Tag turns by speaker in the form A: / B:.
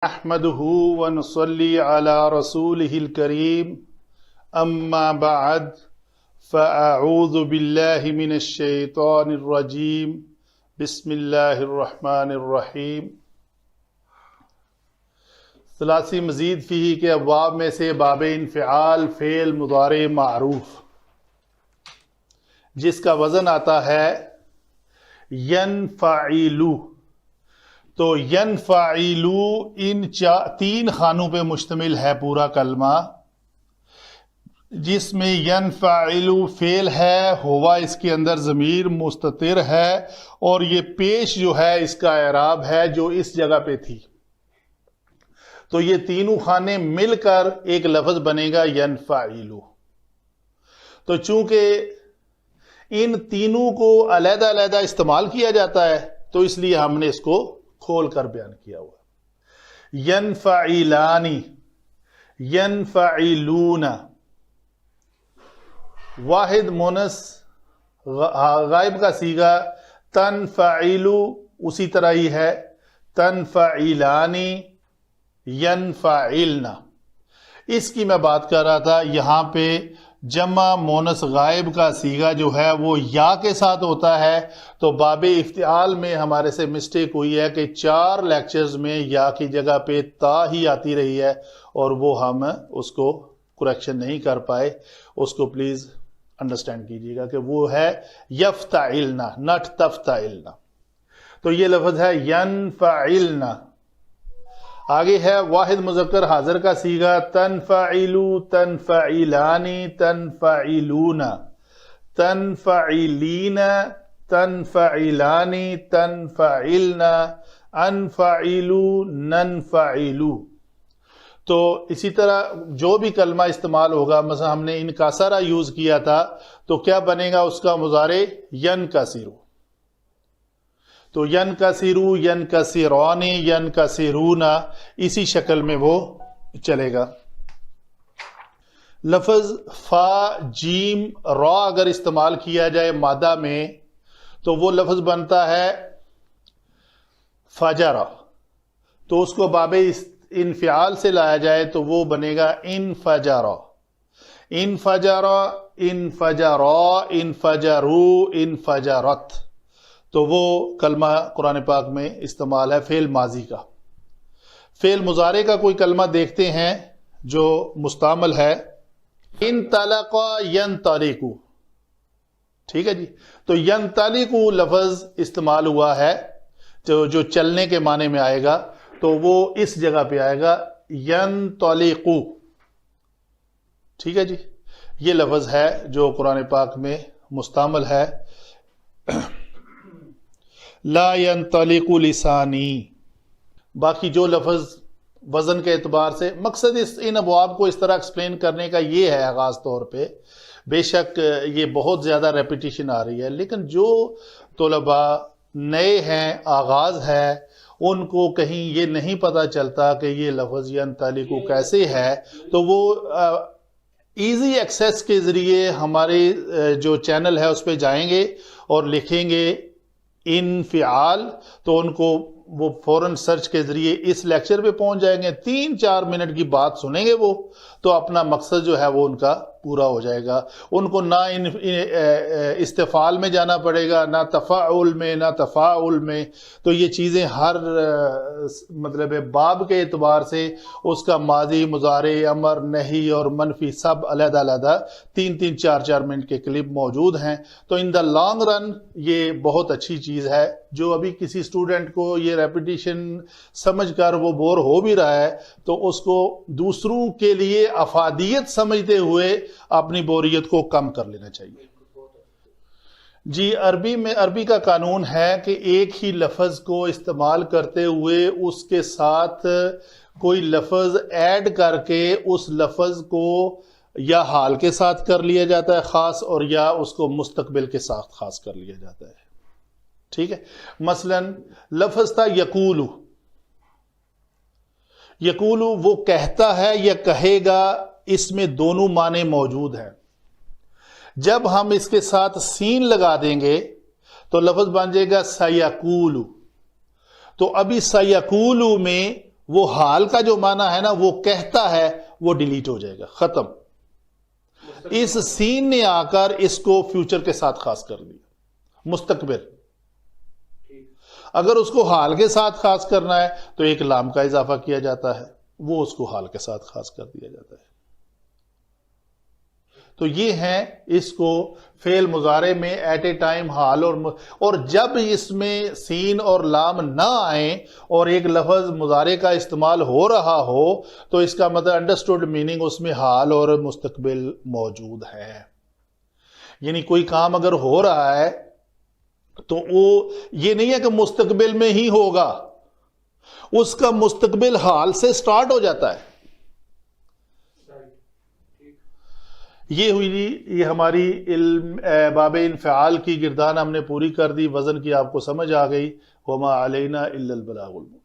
A: نحمده ونصلي على رسوله الكريم أما بعد فأعوذ بالله من الشيطان الرجيم بسم الله الرحمن الرحیم۔ ثلاثی مزید فیہ کے ابواب میں سے باب انفعال فعل مضارع معروف جس کا وزن آتا ہے ینفعلو، تو ینفعلو ان تین خانوں پہ مشتمل ہے پورا کلمہ، جس میں ینفعلو فعل ہے، ہوا اس کے اندر ضمیر مستتر ہے، اور یہ پیش جو ہے اس کا اعراب ہے جو اس جگہ پہ تھی۔ تو یہ تینوں خانے مل کر ایک لفظ بنے گا ینفعلو۔ تو چونکہ ان تینوں کو علیحدہ علیحدہ استعمال کیا جاتا ہے تو اس لیے ہم نے اس کو کھول کر بیان کیا ہوا۔ ینفعلانی، ینفعلون، واحد مونس غائب کا صیغہ تنفعلو اسی طرح ہی ہے، تنفعلانی، ینفعلنا۔ اس کی میں بات کر رہا تھا، یہاں پہ جمع مونس غائب کا صیغہ جو ہے وہ یا کے ساتھ ہوتا ہے، تو باب افتعال میں ہمارے سے مسٹیک ہوئی ہے کہ 4 لیکچرز میں یا کی جگہ پہ تا ہی آتی رہی ہے اور وہ ہم اس کو کریکشن نہیں کر پائے۔ اس کو پلیز انڈرسٹینڈ کیجیے گا کہ وہ ہے یفتعلنا، نٹ تفتعلنا۔ تو یہ لفظ ہے ینفعلنا۔ آگے ہے واحد مذکر حاضر کا صیغہ تنفعلو، تنفعلانی، تنفعلون، تنفعلین، تنفعلانی، تنفعلنا، انفعلو، ننفعلو۔ تو اسی طرح جو بھی کلمہ استعمال ہوگا، مثلا ہم نے انکسارہ یوز کیا تھا تو کیا بنے گا اس کا مضارع ینکسرو۔ تو ینکسرو، ینکسران، ینکسرون، اسی شکل میں وہ چلے گا۔ لفظ فا جیم را اگر استعمال کیا جائے مادہ میں تو وہ لفظ بنتا ہے فجرا، تو اس کو باب انفعال سے لایا جائے تو وہ بنے گا انفجرا، انفجرا، انفجرا، انفجرو، انفجرت۔ تو وہ کلمہ قرآن پاک میں استعمال ہے فعل ماضی کا۔ فعل مضارع کا کوئی کلمہ دیکھتے ہیں جو مستعمل ہے، انطلق ینطلق، ٹھیک ہے جی۔ تو ینطلق لفظ استعمال ہوا ہے جو چلنے کے معنی میں آئے گا، تو وہ اس جگہ پہ آئے گا ینطلق، ٹھیک ہے جی۔ یہ لفظ ہے جو قرآن پاک میں مستعمل ہے۔ لا ینطلق لسانی۔ باقی جو لفظ وزن کے اعتبار سے، مقصد ان ابواب کو اس طرح ایکسپلین کرنے کا یہ ہے آغاز طور پہ، بے شک یہ بہت زیادہ ریپیٹیشن آ رہی ہے، لیکن جو طلباء نئے ہیں، آغاز ہے، ان کو کہیں یہ نہیں پتا چلتا کہ یہ لفظ ینطلق کیسے ہے، تو وہ ایزی ایکسیس کے ذریعے ہمارے جو چینل ہے اس پہ جائیں گے اور لکھیں گے انفعال، تو ان کو وہ فوراً سرچ کے ذریعے اس لیکچر پہ پہنچ جائیں گے۔ 3-4 منٹ کی بات سنیں گے وہ، تو اپنا مقصد جو ہے وہ ان کا پورا ہو جائے گا۔ ان کو نہ استفعال میں جانا پڑے گا، نہ تفاعل میں، نہ تفاعل میں۔ تو یہ چیزیں ہر مطلب باب کے اعتبار سے اس کا ماضی، مضارع، امر، نہی اور منفی سب علیحدہ علیحدہ 3-3، 4-4 منٹ کے کلپ موجود ہیں۔ تو ان دا لانگ رن یہ بہت اچھی چیز ہے۔ جو ابھی کسی اسٹوڈنٹ کو یہ ریپیٹیشن سمجھ کر وہ بور ہو بھی رہا ہے تو اس کو دوسروں کے لیے افادیت سمجھتے ہوئے اپنی بوریت کو کم کر لینا چاہیے۔ جی، عربی کا قانون ہے کہ ایک ہی لفظ کو استعمال کرتے ہوئے اس کے ساتھ کوئی لفظ ایڈ کر کے اس لفظ کو یا حال کے ساتھ کر لیا جاتا ہے خاص، اور یا اس کو مستقبل کے ساتھ خاص کر لیا جاتا ہے، ٹھیک ہے۔ مثلا لفظ تھا یقولو، یقولو وہ کہتا ہے یا کہے گا، اس میں دونوں معنی موجود ہیں۔ جب ہم اس کے ساتھ سین لگا دیں گے تو لفظ بن جائے گا سیقولو۔ تو ابھی سیقولو میں وہ حال کا جو معنی ہے نا وہ کہتا ہے وہ ڈیلیٹ ہو جائے گا، ختم. اس سین نے آ کر اس کو فیوچر کے ساتھ خاص کر دیا، مستقبل. اگر اس کو حال کے ساتھ خاص کرنا ہے تو ایک لام کا اضافہ کیا جاتا ہے، وہ اس کو حال کے ساتھ خاص کر دیا جاتا ہے. تو یہ ہیں اس کو فعل مضارع میں ایٹ اے ٹائم حال اور جب اس میں سین اور لام نہ آئیں اور ایک لفظ مضارع کا استعمال ہو رہا ہو تو اس کا مطلب انڈرسٹوڈ میننگ اس میں حال اور مستقبل موجود ہے. یعنی کوئی کام اگر ہو رہا ہے تو وہ یہ نہیں ہے کہ مستقبل میں ہی ہوگا، اس کا مستقبل حال سے سٹارٹ ہو جاتا ہے. یہ ہوئی یہ ہماری باب انفعال کی گردان ہم نے پوری کر دی، وزن کی آپ کو سمجھ آ گئی. وما علینا الا البلاغ المبین.